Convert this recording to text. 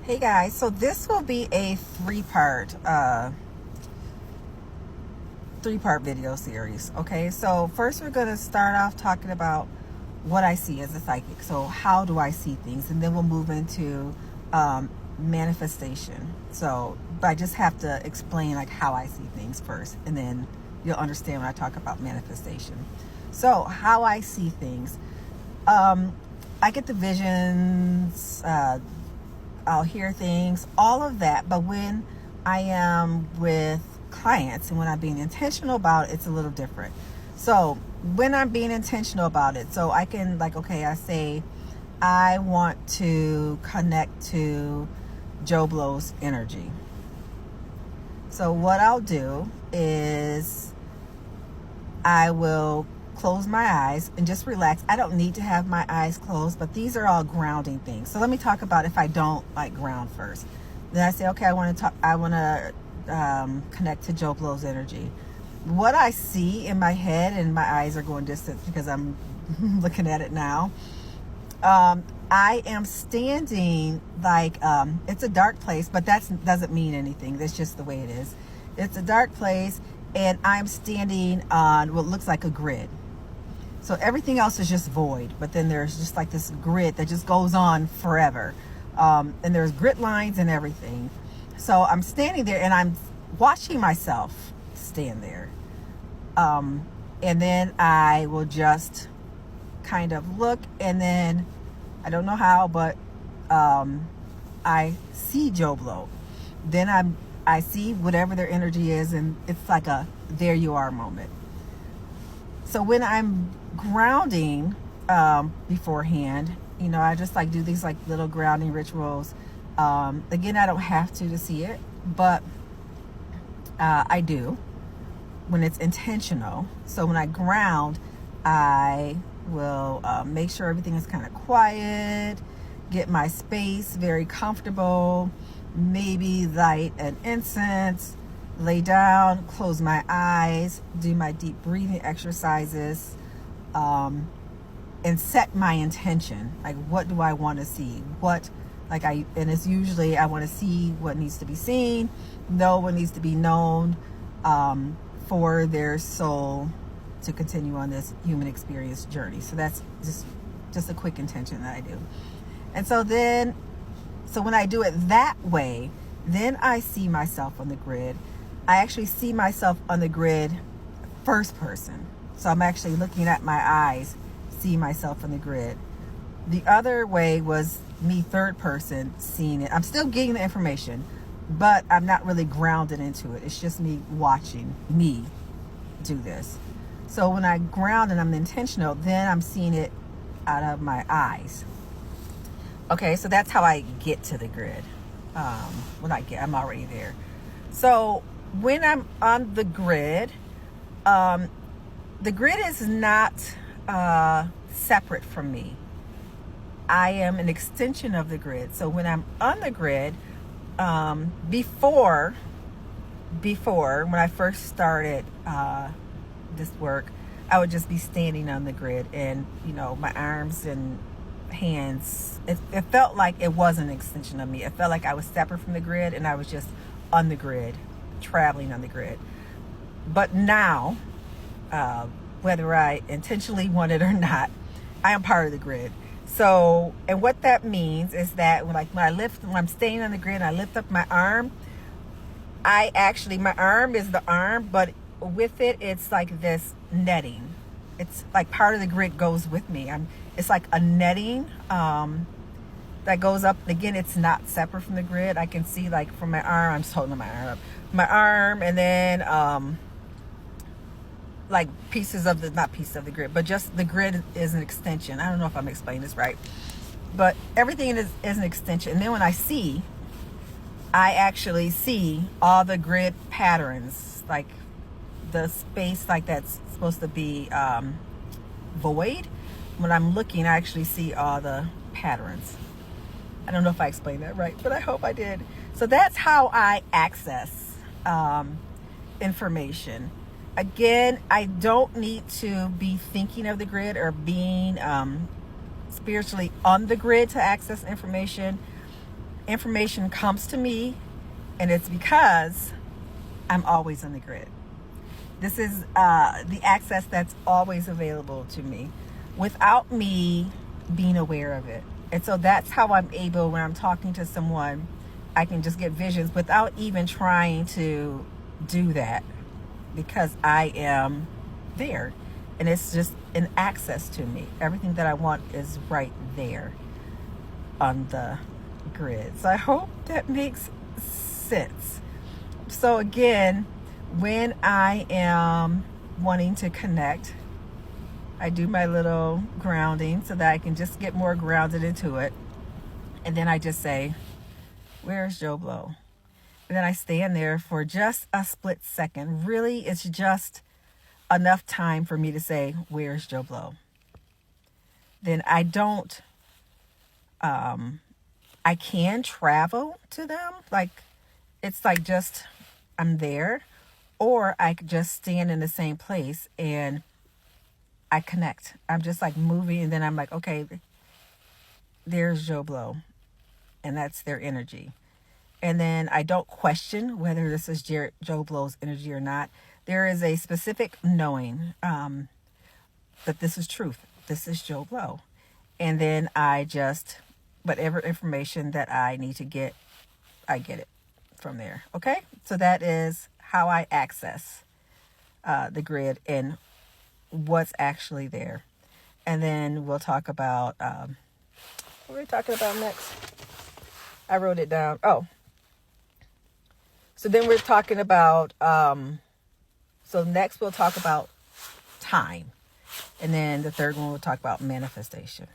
Hey guys, so this will be a three-part video series. Okay, so first we're going to start off talking about what I see as a psychic. So how do I see things, and then we'll move into manifestation. But I just have to explain like how I see things first, and then you'll understand when I talk about manifestation. So how I see things, I get the visions. I'll hear things, all of that. But when I am with clients and when I'm being intentional about it, it's a little different. So when I'm being intentional about it, so I can I say I want to connect to Joe Blow's energy. So what I'll do is I will close my eyes and just relax. I don't need to have my eyes closed, but these are all grounding things. So let me talk about if I don't ground first. Then I say, okay, I want to connect to Joe Blow's energy. What I see in my head, and my eyes are going distant because I'm looking at it now. I am standing it's a dark place, but that doesn't mean anything. That's just the way it is. It's a dark place, and I'm standing on what looks like a grid. So everything else is just void, but then there's just like this grid that just goes on forever. And there's grid lines and everything. So I'm standing there and I'm watching myself stand there. And then I will just kind of look, and then I don't know how, but I see Joe Blow. Then I see whatever their energy is, and it's like a there you are moment. So when I'm grounding beforehand, I just do these little grounding rituals. Again, I don't have to see it, but I do when it's intentional. So when I ground, I will make sure everything is kind of quiet, get my space very comfortable, maybe light an incense, lay down, close my eyes, do my deep breathing exercises, and set my intention. What do I want to see? And it's usually I want to see what needs to be seen, know what needs to be known, for their soul to continue on this human experience journey. So that's just a quick intention that I do. And so when I do it that way, then I see myself on the grid. I actually see myself on the grid first person. So I'm actually looking at my eyes, see myself on the grid. The other way was me third person seeing it. I'm still getting the information, but I'm not really grounded into it. It's just me watching me do this. So when I ground and I'm intentional, then I'm seeing it out of my eyes. Okay, so that's how I get to the grid. I'm already there. So when I'm on the grid is not separate from me. I am an extension of the grid. So when I'm on the grid, before when I first started this work, I would just be standing on the grid, and my arms and hands, it felt like it wasn't an extension of me. It felt like I was separate from the grid, and I was just on the grid, traveling on the grid. But now, whether I intentionally want it or not, I am part of the grid. So, and what that means is that when I'm staying on the grid and I lift up my arm, my arm is the arm, but with it, it's like this netting. It's like part of the grid goes with me. It's like a netting that goes up. Again, it's not separate from the grid. I can see from my arm, I'm just holding my arm up. My arm, and then not pieces of the grid, but just the grid is an extension. I don't know if I'm explaining this right, but everything is an extension. And then when I actually see all the grid patterns, the space that's supposed to be void. When I'm looking, I actually see all the patterns. I don't know if I explained that right, but I hope I did. So that's how I access information. Again, I don't need to be thinking of the grid or being spiritually on the grid to access information. information comes to me, and it's because I'm always on the grid. This is the access that's always available to me without me being aware of it. And so that's how I'm able, when I'm talking to someone, I can just get visions without even trying to do that, because I am there. And it's just an access to me. Everything that I want is right there on the grid. So I hope that makes sense. So again, when I am wanting to connect, I do my little grounding so that I can just get more grounded into it. And then I just say, where's Joe Blow? And then I stand there for just a split second. Really, it's just enough time for me to say, where's Joe Blow? Then I don't, I can travel to them. Like, it's like just, I'm there. Or I could just stand in the same place and I connect. I'm just like moving, and then I'm like, okay, there's Joe Blow. And that's their energy. And then I don't question whether this is Joe Blow's energy or not. There is a specific knowing that this is truth. This is Joe Blow. And then I just, whatever information that I need to get, I get it from there. Okay? So that is how I access the grid and what's actually there. And then we'll talk about, what are we talking about next? I wrote it down. Oh. So then we're talking about, so next we'll talk about time. And then the third one we'll talk about manifestation.